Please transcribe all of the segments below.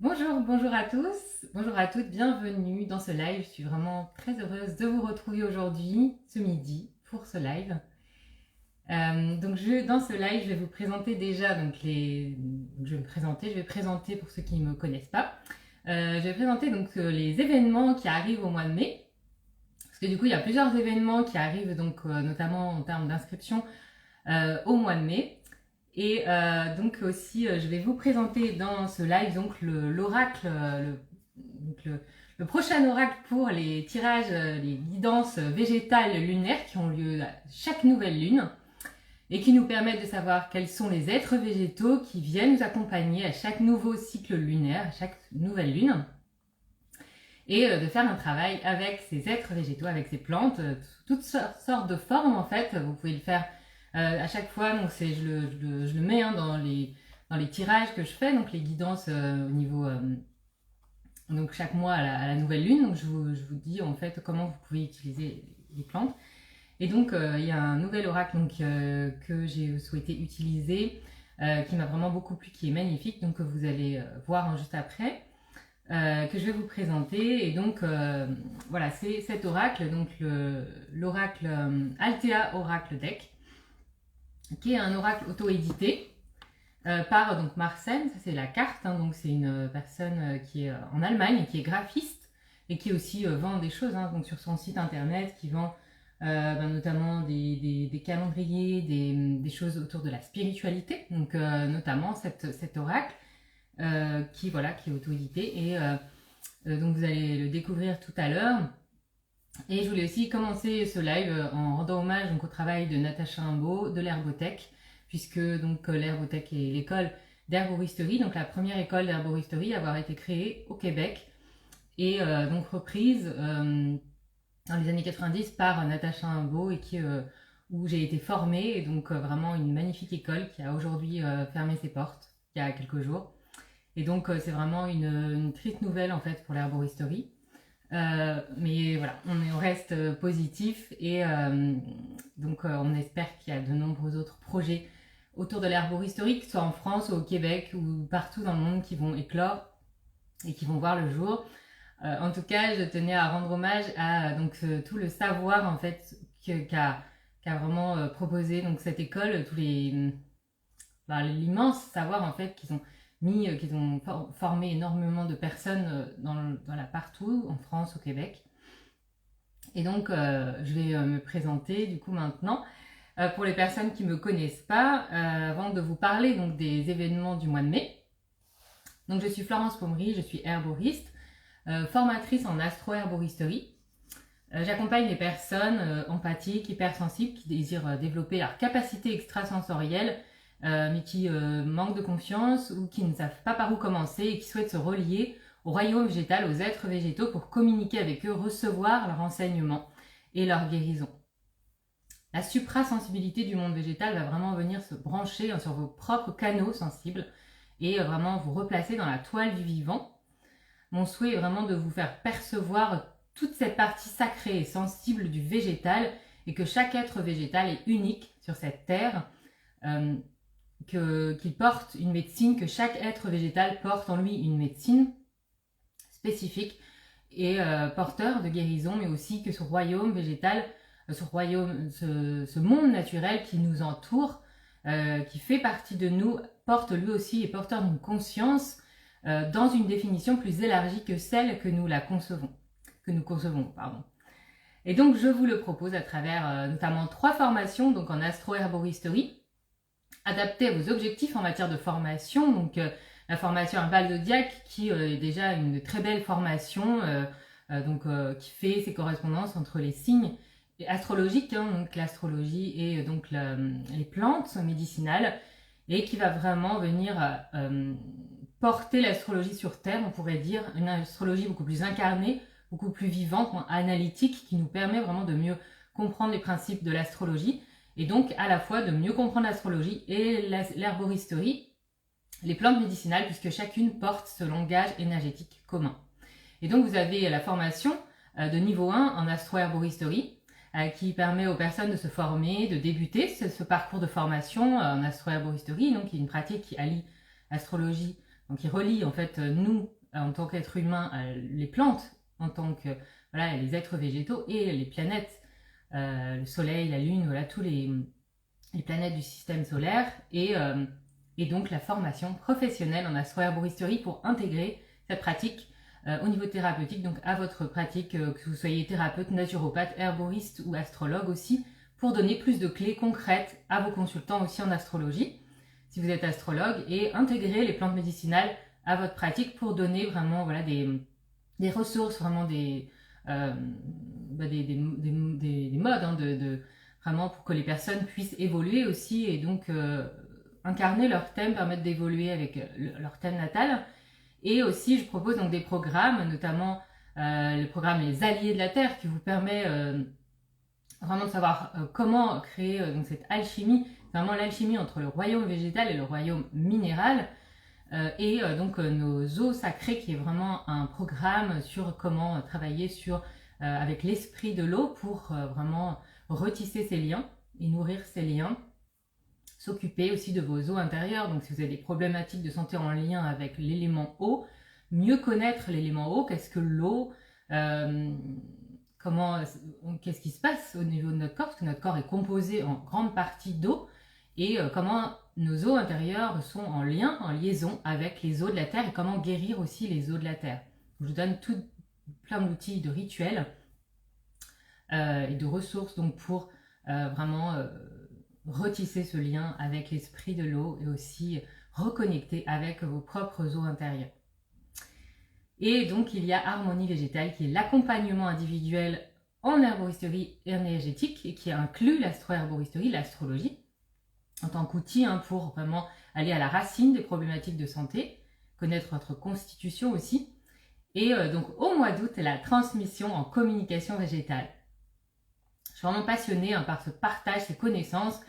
Bonjour à tous, bonjour à toutes, bienvenue dans ce live. Je suis vraiment très heureuse de vous retrouver aujourd'hui, ce midi, pour ce live. Dans ce live, je vais vous présenter déjà, je vais présenter pour ceux qui ne me connaissent pas. Je vais présenter les événements qui arrivent au mois de mai. Parce que du coup, il y a plusieurs événements qui arrivent, notamment en termes d'inscription au mois de mai. Et je vais vous présenter dans ce live l'oracle, le prochain oracle pour les tirages, les guidances végétales lunaires qui ont lieu à chaque nouvelle lune et qui nous permettent de savoir quels sont les êtres végétaux qui viennent nous accompagner à chaque nouveau cycle lunaire, à chaque nouvelle lune, et de faire un travail avec ces êtres végétaux, avec ces plantes, toutes sortes de formes en fait. Vous pouvez le faire à chaque fois, je le mets dans les tirages que je fais, donc les guidances au niveau donc chaque mois à la nouvelle lune. Donc je vous dis en fait comment vous pouvez utiliser les plantes. Et donc il y a un nouvel oracle que j'ai souhaité utiliser, qui m'a vraiment beaucoup plu, qui est magnifique, donc que vous allez voir juste après, que je vais vous présenter. Et donc voilà, c'est cet oracle, donc l'oracle Altea Oracle Deck, qui est un oracle auto-édité par Marcel. Ça c'est la carte, donc c'est une personne qui est en Allemagne, qui est graphiste et qui aussi vend des choses, donc sur son site internet, qui vend notamment des calendriers, des choses autour de la spiritualité, donc notamment cet oracle qui est auto-édité, et donc vous allez le découvrir tout à l'heure. Et je voulais aussi commencer ce live en rendant hommage au travail de Natacha Imbeau de l'Herbotech, puisque l'Herbotech est l'école d'herboristerie, donc la première école d'herboristerie à avoir été créée au Québec et reprise dans les années 90 par Natacha Imbeau, et où j'ai été formée, et donc vraiment une magnifique école qui a aujourd'hui fermé ses portes il y a quelques jours. Et donc c'est vraiment une triste nouvelle en fait pour l'herboristerie. Mais voilà, on reste positif, et on espère qu'il y a de nombreux autres projets autour de l'herboristerie, que ce soit en France ou au Québec ou partout dans le monde, qui vont éclore et qui vont voir le jour. En tout cas, je tenais à rendre hommage à tout le savoir en fait qu'a vraiment proposé cette école, l'immense savoir en fait qu'ils ont formé énormément de personnes partout en France, au Québec. Et donc je vais me présenter du coup maintenant pour les personnes qui me connaissent pas, avant de vous parler des événements du mois de mai. Donc je suis Florence Pommery, je suis herboriste, formatrice en astro-herboristerie. J'accompagne les personnes empathiques, hypersensibles, qui désirent développer leur capacité extrasensorielle, mais qui manquent de confiance ou qui ne savent pas par où commencer, et qui souhaitent se relier au royaume végétal, aux êtres végétaux, pour communiquer avec eux, recevoir leur enseignement et leur guérison. La suprasensibilité du monde végétal va vraiment venir se brancher sur vos propres canaux sensibles et vraiment vous replacer dans la toile du vivant. Mon souhait est vraiment de vous faire percevoir toute cette partie sacrée et sensible du végétal, et que chaque être végétal est unique sur cette terre, qu'il porte une médecine, que chaque être végétal porte en lui une médecine spécifique et porteur de guérison, mais aussi que ce royaume végétal, ce monde naturel qui nous entoure, qui fait partie de nous, porte lui aussi, est porteur d'une conscience dans une définition plus élargie que celle que nous concevons. Et donc je vous le propose à travers notamment 3 formations, donc en astro-herboristerie, adaptées à vos objectifs en matière de formation. Donc la formation Herbal Zodiac, qui est déjà une très belle formation, qui fait ses correspondances entre les signes astrologiques, donc l'astrologie et les plantes médicinales, et qui va vraiment venir porter l'astrologie sur Terre, on pourrait dire, une astrologie beaucoup plus incarnée, beaucoup plus vivante, analytique, qui nous permet vraiment de mieux comprendre les principes de l'astrologie, et donc à la fois de mieux comprendre l'astrologie et l'herboristerie, les plantes médicinales, puisque chacune porte ce langage énergétique commun. Et donc vous avez la formation de niveau 1 en astro-herboristerie, qui permet aux personnes de se former, de débuter ce parcours de formation en astro-herboristerie, donc qui est une pratique qui allie astrologie, donc qui relie en fait nous en tant qu'être humain, les plantes en tant que voilà, les êtres végétaux et les planètes, le soleil, la lune, voilà, tous les planètes du système solaire et donc la formation professionnelle en astroherboristerie pour intégrer cette pratique au niveau thérapeutique, donc à votre pratique, que vous soyez thérapeute, naturopathe, herboriste ou astrologue aussi, pour donner plus de clés concrètes à vos consultants aussi en astrologie, si vous êtes astrologue, et intégrer les plantes médicinales à votre pratique pour donner vraiment voilà, des ressources, vraiment des modes hein, vraiment pour que les personnes puissent évoluer aussi et donc incarner leur thème, permettre d'évoluer avec leur thème natal. Et aussi, je propose donc des programmes, notamment le programme Les Alliés de la Terre, qui vous permet vraiment de savoir comment créer donc cette alchimie, vraiment l'alchimie entre le royaume végétal et le royaume minéral, et donc nos eaux sacrées, qui est vraiment un programme sur comment travailler avec l'esprit de l'eau pour vraiment retisser ces liens et nourrir ces liens. S'occuper aussi de vos eaux intérieures, donc si vous avez des problématiques de santé en lien avec l'élément eau, mieux connaître l'élément eau, qu'est-ce que l'eau, qu'est-ce qui se passe au niveau de notre corps, parce que notre corps est composé en grande partie d'eau, et comment nos eaux intérieures sont en lien, en liaison avec les eaux de la terre, et comment guérir aussi les eaux de la terre. Je vous donne plein d'outils, de rituels et de ressources donc pour vraiment retisser ce lien avec l'esprit de l'eau et aussi reconnecter avec vos propres eaux intérieures. Et donc il y a Harmonie Végétale, qui est l'accompagnement individuel en herboristerie énergétique et qui inclut l'astroherboristerie, l'astrologie, en tant qu'outil pour vraiment aller à la racine des problématiques de santé, connaître votre constitution aussi. Et donc au mois d'août, la transmission en communication végétale. Je suis vraiment passionnée par ce partage, ces connaissances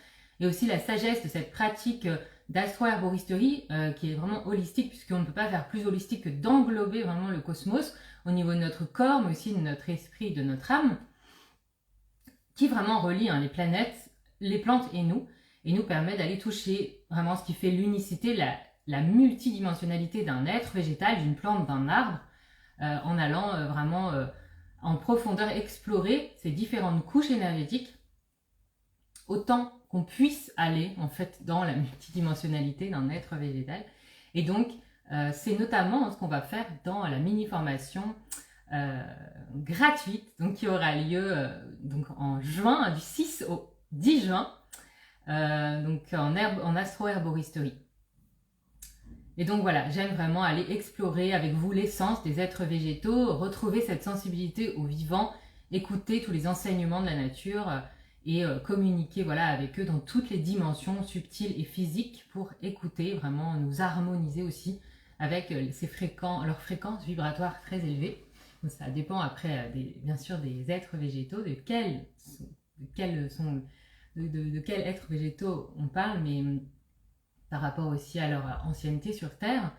et aussi la sagesse de cette pratique d'astroherboristerie qui est vraiment holistique, puisqu'on ne peut pas faire plus holistique que d'englober vraiment le cosmos au niveau de notre corps, mais aussi de notre esprit, de notre âme, qui vraiment relie les planètes, les plantes et nous permet d'aller toucher vraiment ce qui fait l'unicité, la multidimensionnalité d'un être végétal, d'une plante, d'un arbre, en allant vraiment en profondeur explorer ces différentes couches énergétiques, autant qu'on puisse aller en fait dans la multidimensionnalité d'un être végétal. Et donc c'est notamment ce qu'on va faire dans la mini formation gratuite, donc qui aura lieu donc en juin, du 6 au 10 juin, donc en astroherboristerie. Et donc voilà, j'aime vraiment aller explorer avec vous l'essence des êtres végétaux, retrouver cette sensibilité au vivant, écouter tous les enseignements de la nature et communiquer voilà, avec eux dans toutes les dimensions subtiles et physiques pour écouter, vraiment nous harmoniser aussi avec leurs fréquences vibratoires très élevées. Donc ça dépend après bien sûr des êtres végétaux, de quels êtres végétaux on parle, mais par rapport aussi à leur ancienneté sur Terre.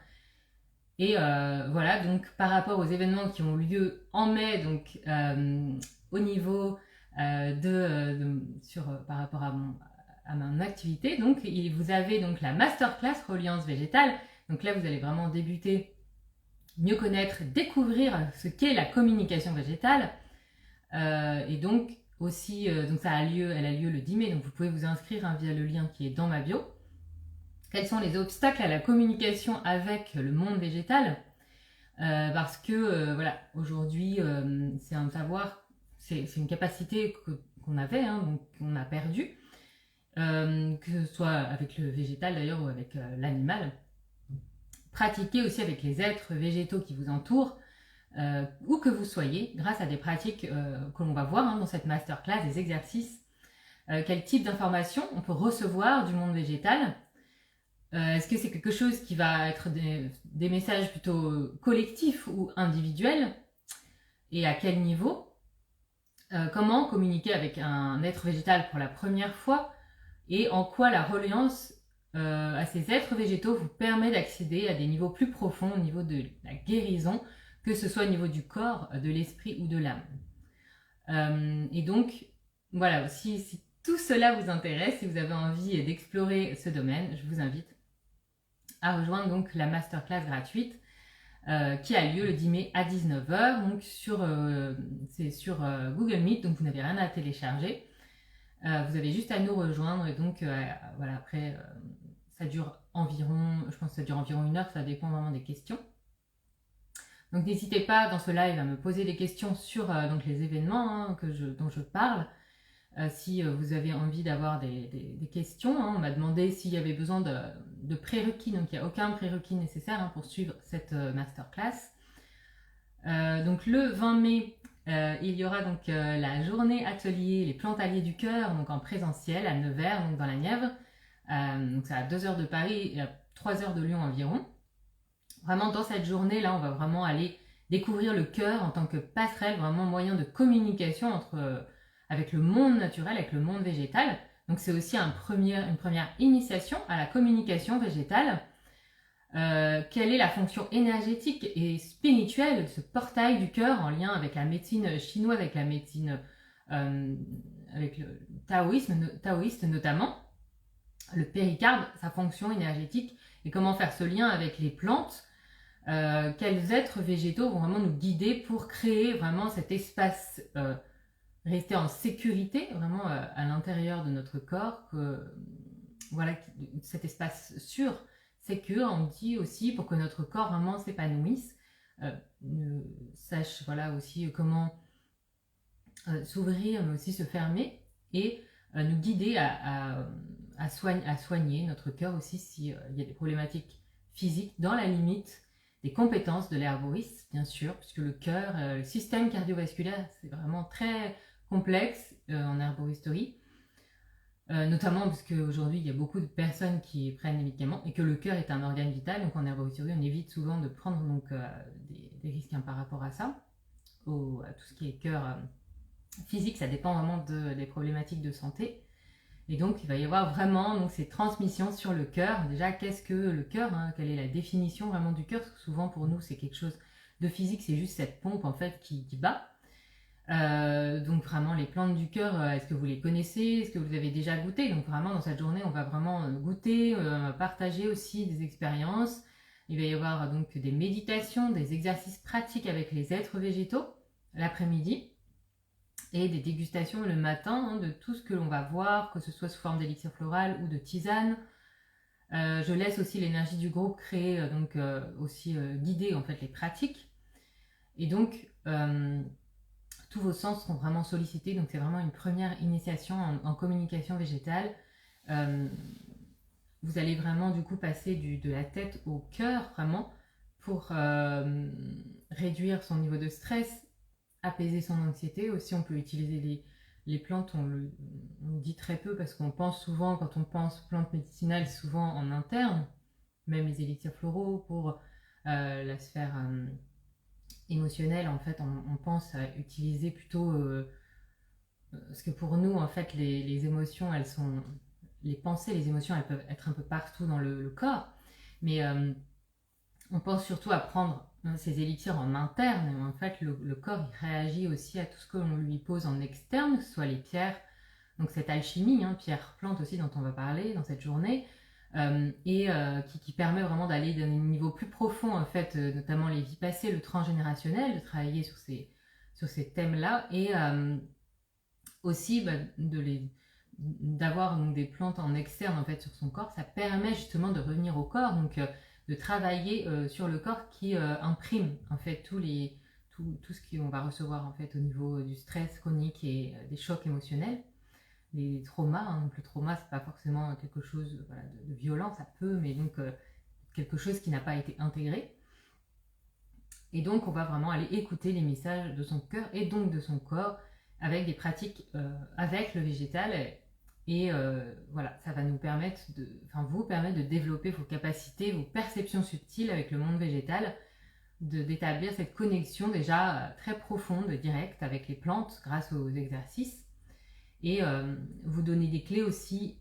Et voilà, donc par rapport aux événements qui ont lieu en mai, donc au niveau par rapport à mon activité, donc vous avez donc la masterclass Reliance Végétale. Donc là, vous allez vraiment débuter, mieux connaître, découvrir ce qu'est la communication végétale. Et donc aussi, donc elle a lieu le 10 mai, donc vous pouvez vous inscrire via le lien qui est dans ma bio. Quels sont les obstacles à la communication avec le monde végétal parce que voilà, aujourd'hui, c'est un savoir, c'est une capacité qu'on avait, donc qu'on a perdue, que ce soit avec le végétal d'ailleurs ou avec l'animal. Pratiquer aussi avec les êtres végétaux qui vous entourent, où que vous soyez, grâce à des pratiques que l'on va voir dans cette masterclass, des exercices. Quel type d'informations on peut recevoir du monde végétal? Est-ce que c'est quelque chose qui va être des messages plutôt collectifs ou individuels? Et à quel niveau? Comment communiquer avec un être végétal pour la première fois? Et en quoi la reliance à ces êtres végétaux vous permet d'accéder à des niveaux plus profonds au niveau de la guérison, que ce soit au niveau du corps, de l'esprit ou de l'âme. Et donc, voilà, si tout cela vous intéresse, si vous avez envie d'explorer ce domaine, je vous invite à rejoindre donc la masterclass gratuite qui a lieu le 10 mai à 19h. Donc c'est sur Google Meet, donc vous n'avez rien à télécharger. Vous avez juste à nous rejoindre et donc voilà, après ça dure environ, je pense que ça dure environ 1 heure, ça dépend vraiment des questions. Donc n'hésitez pas dans ce live à me poser des questions sur donc les événements dont je parle. Si vous avez envie d'avoir des questions, on m'a demandé s'il y avait besoin de prérequis, donc il n'y a aucun prérequis nécessaire pour suivre cette masterclass. Donc le 20 mai, il y aura donc la journée atelier Les plantes alliées du cœur, donc en présentiel à Nevers, donc dans la Nièvre. Donc c'est à 2 heures de Paris et à 3 heures de Lyon environ. Vraiment dans cette journée là, on va vraiment aller découvrir le cœur en tant que passerelle, vraiment moyen de communication avec le monde naturel, avec le monde végétal. Donc c'est aussi une première initiation à la communication végétale. Quelle est la fonction énergétique et spirituelle de ce portail du cœur en lien avec la médecine chinoise, avec la médecine avec le taoïste notamment, le péricarde, sa fonction énergétique et comment faire ce lien avec les plantes, quels êtres végétaux vont vraiment nous guider pour créer vraiment cet espace, rester en sécurité vraiment à l'intérieur de notre corps, voilà, cet espace sûr, sécure, on dit aussi, pour que notre corps vraiment s'épanouisse, sache voilà aussi comment s'ouvrir mais aussi se fermer et nous guider à soigner notre cœur aussi s'il y a des problématiques physiques dans la limite des compétences de l'herboriste, bien sûr, puisque le cœur, le système cardiovasculaire, c'est vraiment très complexe en herboristerie, notamment parce qu'aujourd'hui, il y a beaucoup de personnes qui prennent des médicaments et que le cœur est un organe vital, donc en herboristerie, on évite souvent de prendre donc, des risques par rapport à ça, à tout ce qui est cœur physique, ça dépend vraiment des problématiques de santé. Et donc, il va y avoir vraiment donc, ces transmissions sur le cœur. Déjà, qu'est-ce que le cœur, quelle est la définition vraiment du cœur? Parce que souvent, pour nous, c'est quelque chose de physique, c'est juste cette pompe en fait qui bat. Donc vraiment, les plantes du cœur, est-ce que vous les connaissez? Est-ce que vous avez déjà goûté? Donc vraiment, dans cette journée, on va vraiment goûter, partager aussi des expériences. Il va y avoir donc des méditations, des exercices pratiques avec les êtres végétaux l'après-midi. Et des dégustations le matin de tout ce que l'on va voir, que ce soit sous forme d'élixir floral ou de tisane. Je laisse aussi l'énergie du groupe créer, donc aussi guider en fait les pratiques. Et donc, tous vos sens seront vraiment sollicités. Donc, c'est vraiment une première initiation en communication végétale. Vous allez vraiment du coup passer de la tête au cœur vraiment pour réduire son niveau de stress, apaiser son anxiété. Aussi, on peut utiliser les plantes, on dit très peu parce qu'on pense souvent, quand on pense plantes médicinales, souvent en interne, même les élixirs floraux pour la sphère émotionnelle. En fait, on pense à utiliser plutôt parce que pour nous, en fait, les émotions, elles sont, les pensées, les émotions, elles peuvent être un peu partout dans le corps, mais on pense surtout à prendre ces élixirs en interne, et en fait le corps il réagit aussi à tout ce que l'on lui pose en externe, que ce soit les pierres, donc cette alchimie, pierre plante aussi dont on va parler dans cette journée, qui permet vraiment d'aller d'un niveau plus profond en fait, notamment les vies passées, le transgénérationnel, de travailler sur ces thèmes-là, et aussi d'avoir donc des plantes en externe en fait sur son corps, ça permet justement de revenir au corps, donc de travailler sur le corps qui imprime en fait tout ce qu'on va recevoir en fait au niveau du stress chronique et des chocs émotionnels, des traumas. Donc le trauma, c'est pas forcément quelque chose de violent, ça peut, mais donc quelque chose qui n'a pas été intégré. Et donc on va vraiment aller écouter les messages de son cœur et donc de son corps avec des pratiques avec le végétal. Et voilà, ça va vous permettre de développer vos capacités, vos perceptions subtiles avec le monde végétal, d'établir cette connexion déjà très profonde, directe avec les plantes grâce aux exercices, et vous donner des clés aussi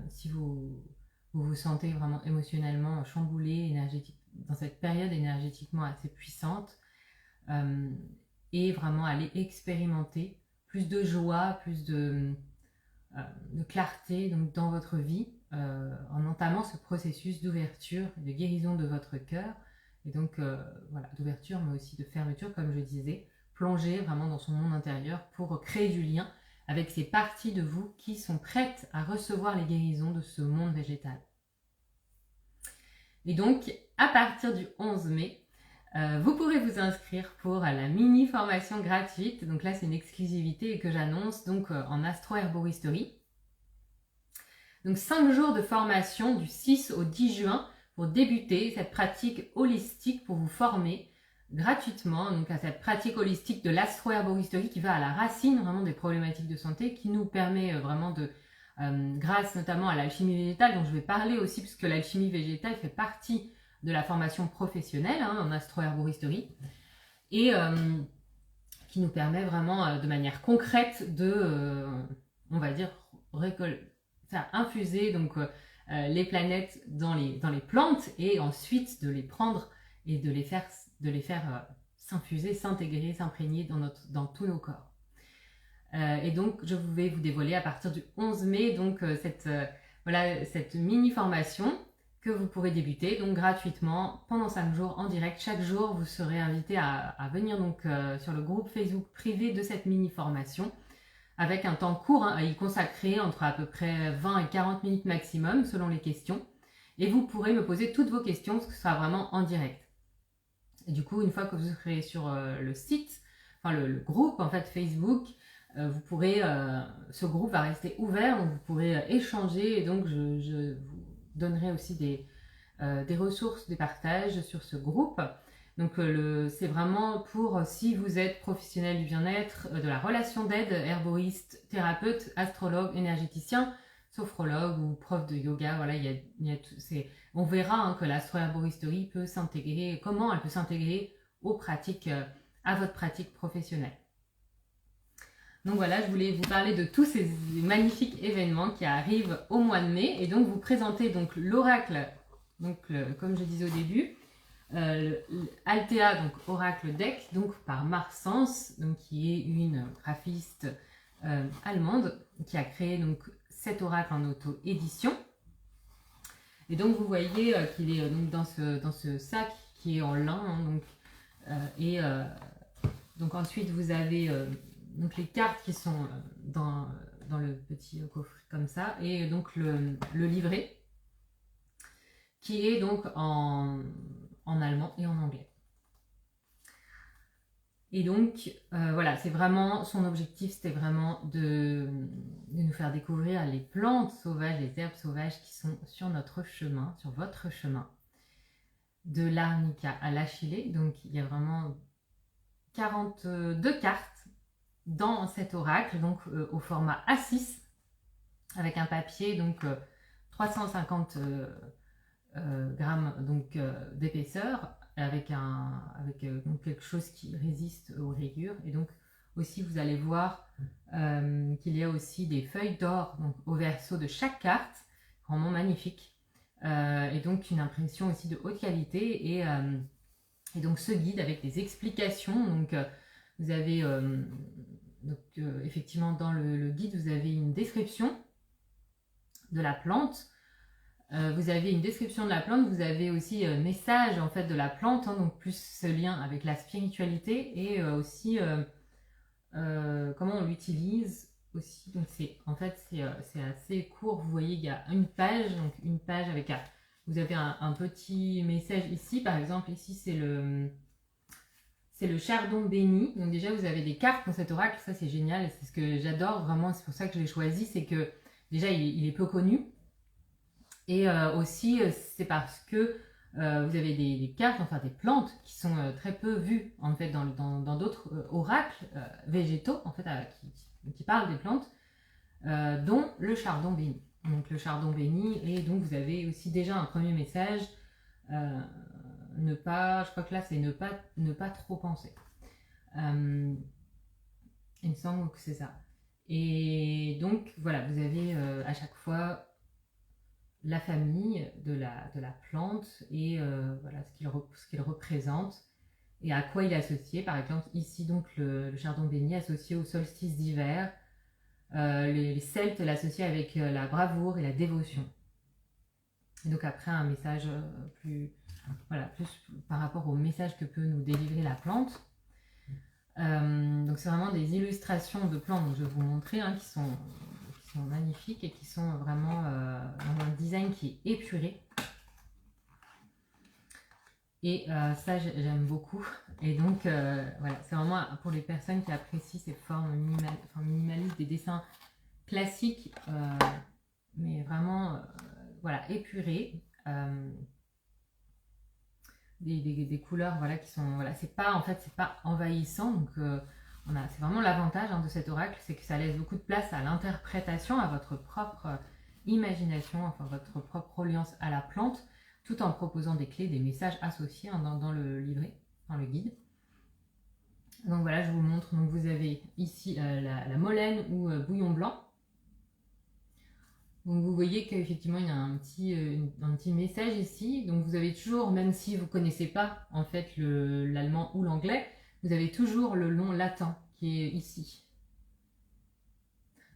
si vous sentez vraiment émotionnellement chamboulé, énergétique, dans cette période énergétiquement assez puissante, et vraiment aller expérimenter plus de joie, plus de clarté donc, dans votre vie en entamant ce processus d'ouverture, de guérison de votre cœur Et donc, voilà, d'ouverture, mais aussi de fermeture, comme je disais, plonger vraiment dans son monde intérieur pour créer du lien avec ces parties de vous qui sont prêtes à recevoir les guérisons de ce monde végétal. Et donc, à partir du 11 mai, vous pourrez vous inscrire pour la mini formation gratuite. Donc là, c'est une exclusivité que j'annonce donc en astro-herboristerie. Donc 5 jours de formation du 6 au 10 juin pour débuter cette pratique holistique, pour vous former gratuitement donc à cette pratique holistique de l'astro-herboristerie qui va à la racine vraiment des problématiques de santé, qui nous permet vraiment de, grâce notamment à l'alchimie végétale dont je vais parler aussi, puisque l'alchimie végétale fait partie de la formation professionnelle en astro-herboristerie, et qui nous permet vraiment de manière concrète de, on va dire, faire infuser donc, les planètes dans les plantes, et ensuite de les prendre et de les faire s'infuser, s'intégrer, s'imprégner dans tous nos corps. Et donc, je vais vous dévoiler à partir du 11 mai donc, cette mini-formation que vous pourrez débuter donc gratuitement pendant 5 jours en direct. Chaque jour, vous serez invité à venir donc, sur le groupe Facebook privé de cette mini-formation, avec un temps court à y consacrer, entre à peu près 20 et 40 minutes maximum selon les questions. Et vous pourrez me poser toutes vos questions, parce que ce sera vraiment en direct. Et du coup, une fois que vous serez sur le site, enfin le groupe en fait Facebook, vous pourrez, ce groupe va rester ouvert, donc vous pourrez échanger, et donc je vous donnerai aussi des ressources, des partages sur ce groupe. Donc c'est vraiment pour, si vous êtes professionnel du bien-être, de la relation d'aide, herboriste, thérapeute, astrologue, énergéticien, sophrologue ou prof de yoga, voilà, on verra que l'astro-herboristerie peut s'intégrer, comment elle peut s'intégrer aux pratiques, à votre pratique professionnelle. Donc voilà, je voulais vous parler de tous ces magnifiques événements qui arrivent au mois de mai, et donc vous présenter donc l'oracle, donc comme je disais au début, Althea, donc oracle deck, donc par Marsens, donc qui est une graphiste allemande qui a créé donc cet oracle en auto-édition. Et donc vous voyez qu'il est donc dans ce sac qui est en lin, donc ensuite vous avez donc les cartes qui sont dans le petit coffret comme ça, et donc le livret qui est donc en allemand et en anglais. Et donc voilà, c'est vraiment son objectif, c'était vraiment de nous faire découvrir les plantes sauvages, les herbes sauvages qui sont sur notre chemin, sur votre chemin, de l'arnica à l'achillée. Donc il y a vraiment 42 cartes dans cet oracle, donc au format A6, avec un papier donc 350 grammes donc d'épaisseur, avec donc quelque chose qui résiste aux rayures. Et donc aussi vous allez voir qu'il y a aussi des feuilles d'or donc au verso de chaque carte, vraiment magnifique, et donc une impression aussi de haute qualité, et donc ce guide avec des explications. Donc vous avez effectivement dans le guide vous avez une description de la plante. Vous avez une description de la plante, vous avez aussi un message en fait de la plante, donc plus ce lien avec la spiritualité, et aussi comment on l'utilise aussi. Donc c'est assez court, vous voyez il y a une page avec vous avez un petit message ici, par exemple ici c'est le chardon béni. Donc déjà vous avez des cartes pour cet oracle, ça c'est génial, et c'est ce que j'adore vraiment, c'est pour ça que je l'ai choisi, c'est que déjà il est peu connu. Et aussi, c'est parce que vous avez des cartes, enfin des plantes qui sont très peu vues en fait dans d'autres oracles végétaux en fait qui parlent des plantes, dont le chardon béni. Donc le chardon béni, et donc vous avez aussi déjà un premier message, je crois que là c'est ne pas trop penser. Il me semble que c'est ça. Et donc voilà, vous avez à chaque fois la famille de la plante, et voilà ce qu'il représente et à quoi il est associé. Par exemple ici donc le chardon béni associé au solstice d'hiver, les Celtes l'associaient avec la bravoure et la dévotion. Et donc après un message plus voilà, plus par rapport au message que peut nous délivrer la plante. Donc c'est vraiment des illustrations de plantes, donc je vais vous montrer, qui sont magnifiques et qui sont vraiment dans un design qui est épuré. Et ça, j'aime beaucoup. Et donc, voilà, c'est vraiment pour les personnes qui apprécient ces formes minimalistes, des dessins classiques, mais vraiment, voilà, épurés. Des couleurs, voilà, qui sont, voilà, c'est pas envahissant. Donc, c'est vraiment l'avantage de cet oracle, c'est que ça laisse beaucoup de place à l'interprétation, à votre propre imagination, enfin votre propre reliance à la plante, tout en proposant des clés, des messages associés dans le livret, dans le guide. Donc voilà, je vous montre. Donc vous avez ici la molène ou bouillon blanc. Donc vous voyez qu'effectivement il y a un petit message ici. Donc vous avez toujours, même si vous ne connaissez pas en fait l'allemand ou l'anglais, vous avez toujours le nom latin qui est ici.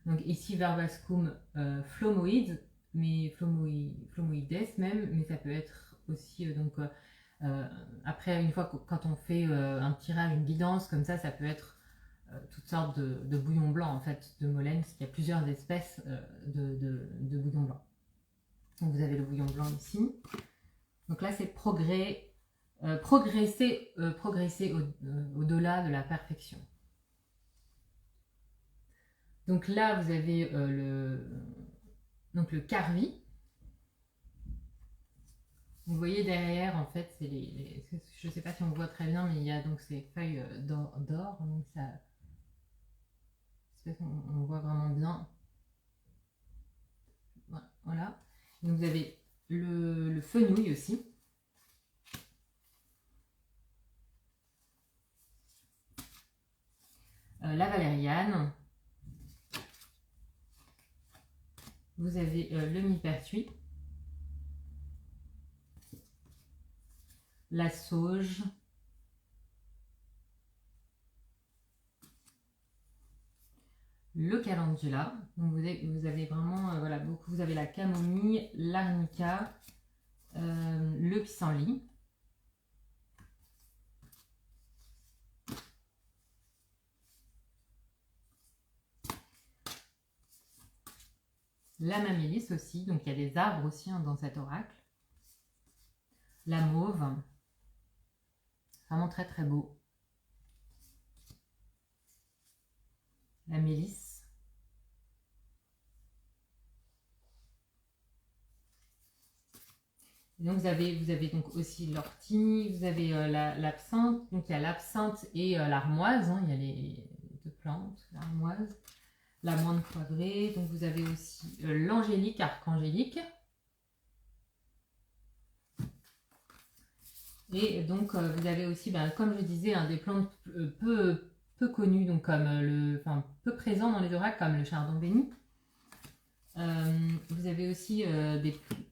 Donc ici verbascum phlomoides, mais phlomoides même, mais ça peut être aussi après, une fois quand on fait un tirage, une guidance comme ça peut être toutes sortes de bouillons blancs en fait, de molène, parce qu'il y a plusieurs espèces de bouillons blancs. Donc vous avez le bouillon blanc ici. Donc là c'est progresser au-delà de la perfection. Donc là vous avez le Carvi. Vous voyez derrière, en fait, c'est je ne sais pas si on voit très bien, mais il y a donc ces feuilles d'or, donc ça, on voit vraiment bien. Voilà. Donc vous avez le fenouil aussi. La valériane. Vous avez le millepertuis. La sauge. Le calendula. Donc vous avez vraiment voilà, beaucoup. Vous avez la camomille, l'arnica, le pissenlit. La mamélis aussi, donc il y a des arbres aussi dans cet oracle. La mauve, vraiment très très beau. La mélisse. Et donc vous avez donc aussi l'ortie, vous avez l'absinthe, donc il y a l'absinthe et l'armoise, il y a les deux plantes, l'armoise, la moine poivrée, donc vous avez aussi l'angélique, archangélique. Et donc vous avez aussi, comme je disais, des plantes peu connues, donc comme peu présents dans les oracles, comme le chardon béni. Vous avez aussi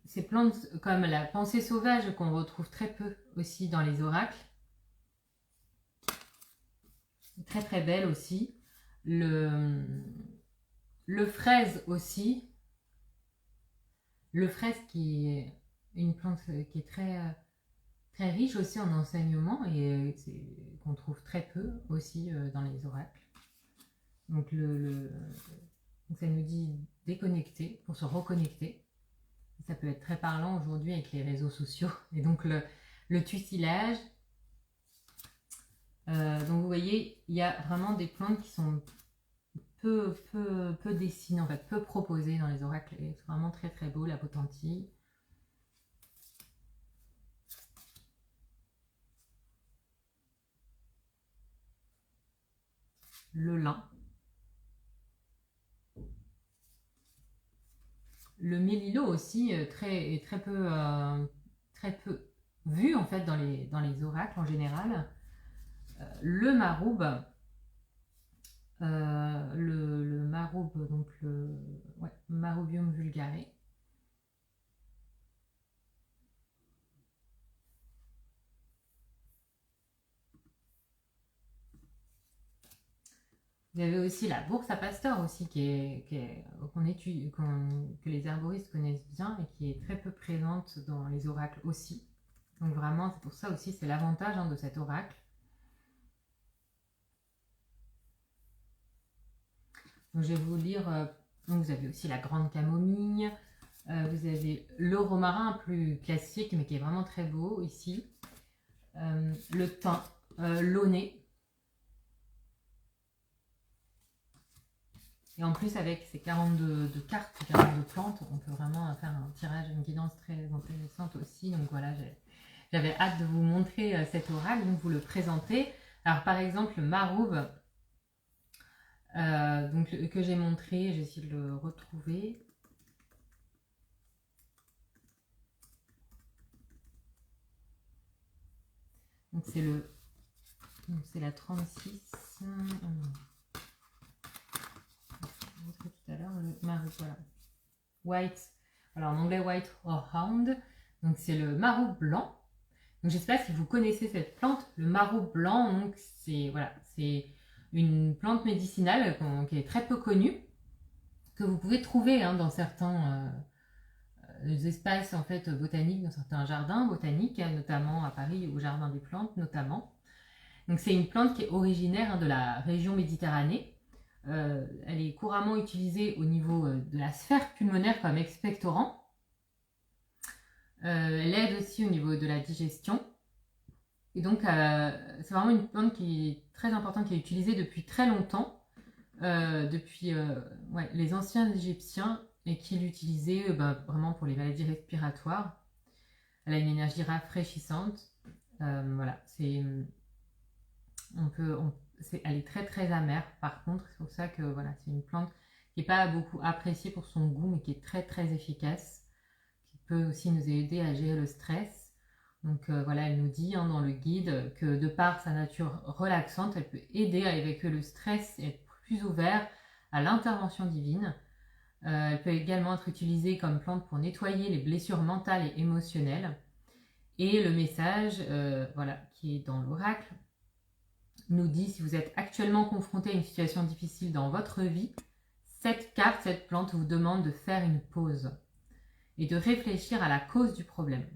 ces plantes comme la pensée sauvage qu'on retrouve très peu aussi dans les oracles. Très très belle aussi. Le fraise aussi. Le fraise qui est une plante qui est très riche aussi en enseignement et qu'on trouve très peu aussi dans les oracles. Donc ça nous dit déconnecter pour se reconnecter. Ça peut être très parlant aujourd'hui avec les réseaux sociaux. Et donc le tuilage. Donc vous voyez, il y a vraiment des plantes qui sont peu dessinées, en fait, peu proposées dans les oracles. Et c'est vraiment très très beau, la potentille. Le lin. Le mélilo aussi est très peu vu en fait dans les oracles en général. Le maroube, le maroube, donc Maroubium vulgare. Vous avez aussi la bourse à pasteur aussi que les herboristes connaissent bien et qui est très peu présente dans les oracles aussi. Donc vraiment, c'est pour ça aussi, c'est l'avantage de cet oracle. Donc, je vais vous lire, donc vous avez aussi la grande camomille, vous avez le romarin plus classique, mais qui est vraiment très beau ici, le thym, l'aunay. Et en plus, avec ces 42 cartes, 42 plantes, on peut vraiment faire un tirage, une guidance très intéressante aussi. Donc voilà, j'avais hâte de vous montrer cet oracle, donc vous le présentez. Alors par exemple, le maroube, donc, que j'ai montré, je vais essayer de le retrouver. Donc c'est la 36. Tout à l'heure, le maroube, voilà. White, alors en anglais white horehound, donc c'est le maroube blanc. Donc je ne sais pas si vous connaissez cette plante, le maroube blanc, donc c'est voilà, c'est une plante médicinale qui est très peu connue, que vous pouvez trouver dans certains espaces en fait botaniques, dans certains jardins botaniques, notamment à Paris au jardin des plantes notamment. Donc c'est une plante qui est originaire de la région Méditerranée. Elle est couramment utilisée au niveau de la sphère pulmonaire comme expectorant. Elle aide aussi au niveau de la digestion. Et donc, c'est vraiment une plante qui est très importante, qui est utilisée depuis très longtemps, depuis les anciens Égyptiens, et qui l'utilisaient vraiment pour les maladies respiratoires. Elle a une énergie rafraîchissante. Voilà, elle est très très amère par contre, c'est pour ça que voilà, c'est une plante qui n'est pas beaucoup appréciée pour son goût, mais qui est très très efficace, qui peut aussi nous aider à gérer le stress. Donc voilà, elle nous dit dans le guide que de par sa nature relaxante, elle peut aider à évacuer le stress et être plus ouvert à l'intervention divine. Elle peut également être utilisée comme plante pour nettoyer les blessures mentales et émotionnelles. Et le message qui est dans l'oracle nous dit: si vous êtes actuellement confronté à une situation difficile dans votre vie, cette plante vous demande de faire une pause et de réfléchir à la cause du problème.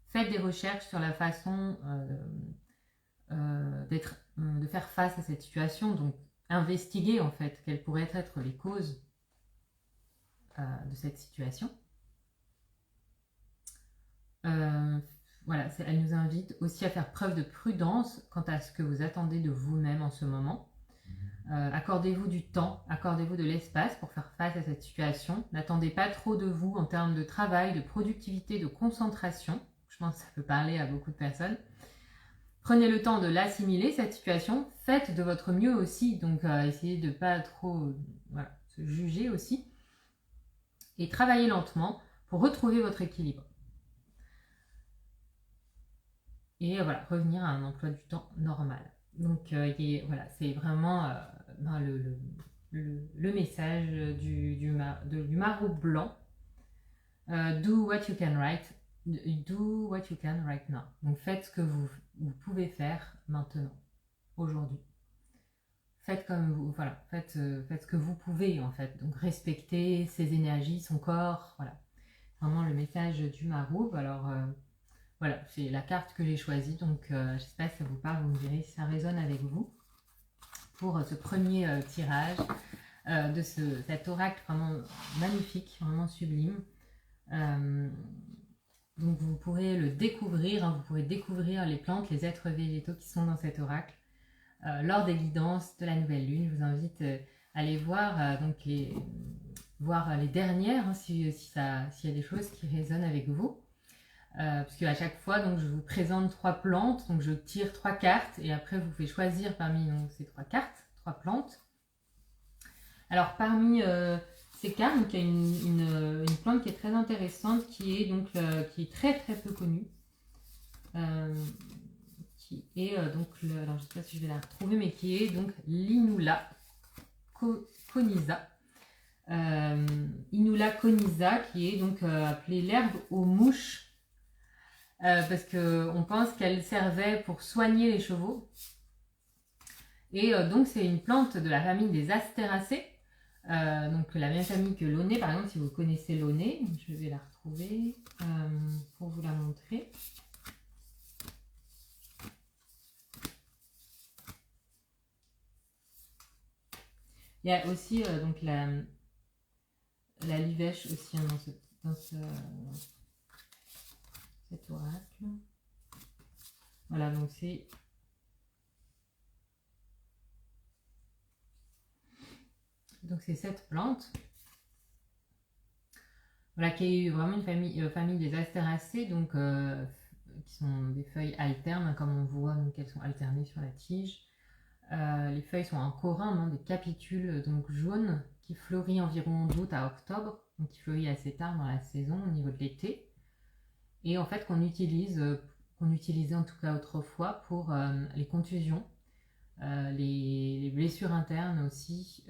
Faites des recherches sur la façon de faire face à cette situation, donc investiguez en fait quelles pourraient être les causes de cette situation. Elle nous invite aussi à faire preuve de prudence quant à ce que vous attendez de vous-même en ce moment. Accordez-vous du temps, accordez-vous de l'espace pour faire face à cette situation. N'attendez pas trop de vous en termes de travail, de productivité, de concentration. Je pense que ça peut parler à beaucoup de personnes. Prenez le temps de l'assimiler, cette situation. Faites de votre mieux aussi, donc essayez de ne pas trop se juger aussi. Et travaillez lentement pour retrouver votre équilibre. Et revenir à un emploi du temps normal. Donc c'est vraiment le message du maroube blanc. Do what you can right now. Donc faites ce que vous pouvez faire maintenant, aujourd'hui. Faites comme vous, faites ce que vous pouvez en fait. Donc respectez ses énergies, son corps, voilà. Vraiment le message du maroube. Alors voilà, c'est la carte que j'ai choisie, donc j'espère que ça vous parle, vous me direz si ça résonne avec vous. Pour ce premier tirage de cet oracle vraiment magnifique, vraiment sublime. Donc vous pourrez le découvrir, vous pourrez découvrir les plantes, les êtres végétaux qui sont dans cet oracle lors des guidances de la nouvelle lune. Je vous invite à aller voir, voir les dernières, s'il y a des choses qui résonnent avec vous. Parce qu'à chaque fois, donc, je vous présente 3 plantes, donc je tire 3 cartes et après vous faites choisir parmi ces 3 cartes, 3 plantes. Alors parmi ces cartes, donc, il y a une plante qui est très intéressante, qui est très très peu connue, qui est alors je ne sais pas si je vais la retrouver, mais qui est donc l'Inula conisa. Inula conisa, qui est donc appelée l'herbe aux mouches. Parce qu'on pense qu'elle servait pour soigner les chevaux. Et donc c'est une plante de la famille des Astéracées, donc la même famille que l'aunay, par exemple, si vous connaissez l'aunay, je vais la retrouver. retrouver pour vous la montrer. Il y a aussi donc la livèche aussi hein, dans cet oracle. Voilà, donc c'est cette plante. Voilà, qui est vraiment une famille des astéracées, donc qui sont des feuilles alternes, comme on voit, donc elles sont alternées sur la tige. Les feuilles sont en corymbe, hein, des capitules donc jaunes, qui fleurit environ d'août à octobre, donc qui fleurit assez tard dans la saison au niveau de l'été. Et en fait qu'on utilisait en tout cas autrefois pour les contusions, les blessures internes aussi,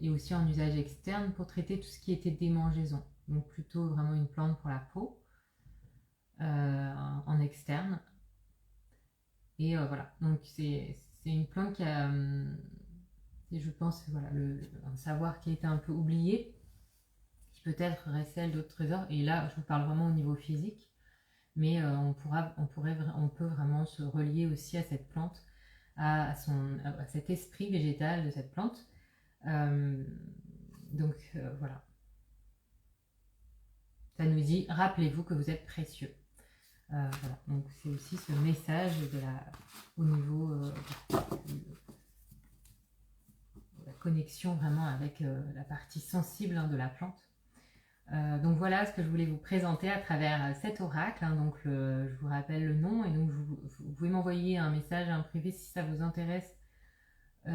et aussi en usage externe pour traiter tout ce qui était démangeaison. Donc plutôt vraiment une plante pour la peau en externe. Et voilà, donc c'est une plante qui a, je pense, voilà, un savoir qui a été un peu oublié, qui peut-être récèle d'autres trésors. Et là, je vous parle vraiment au niveau physique, mais on peut vraiment se relier aussi à cette plante, à cet esprit végétal de cette plante. Donc voilà. Ça nous dit, rappelez-vous que vous êtes précieux. Voilà. Donc c'est aussi ce message au niveau de la connexion vraiment avec la partie sensible hein, de la plante. Donc voilà ce que je voulais vous présenter à travers cet oracle. Hein. Donc je vous rappelle le nom et donc vous pouvez m'envoyer un message en privé si ça vous intéresse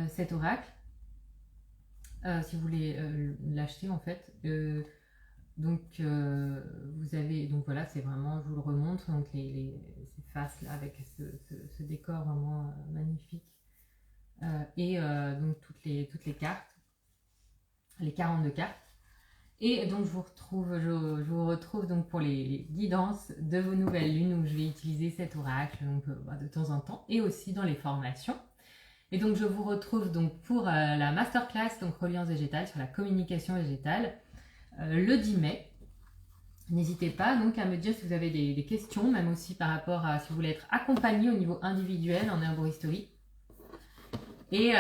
cet oracle. Si vous voulez l'acheter en fait. Donc vous avez, donc voilà, c'est vraiment, je vous le remontre, donc ces faces là avec ce décor vraiment magnifique. Et donc toutes les cartes, les 42 cartes. Et donc je vous retrouve donc pour les guidances de vos nouvelles lunes où je vais utiliser cet oracle donc, de temps en temps et aussi dans les formations. Et donc je vous retrouve donc pour la masterclass donc Reliance végétale sur la communication végétale le 10 mai. N'hésitez pas donc à me dire si vous avez des questions, même aussi par rapport à si vous voulez être accompagné au niveau individuel en herboristerie. Et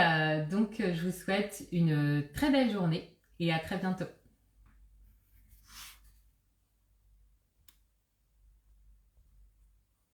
donc je vous souhaite une très belle journée et à très bientôt.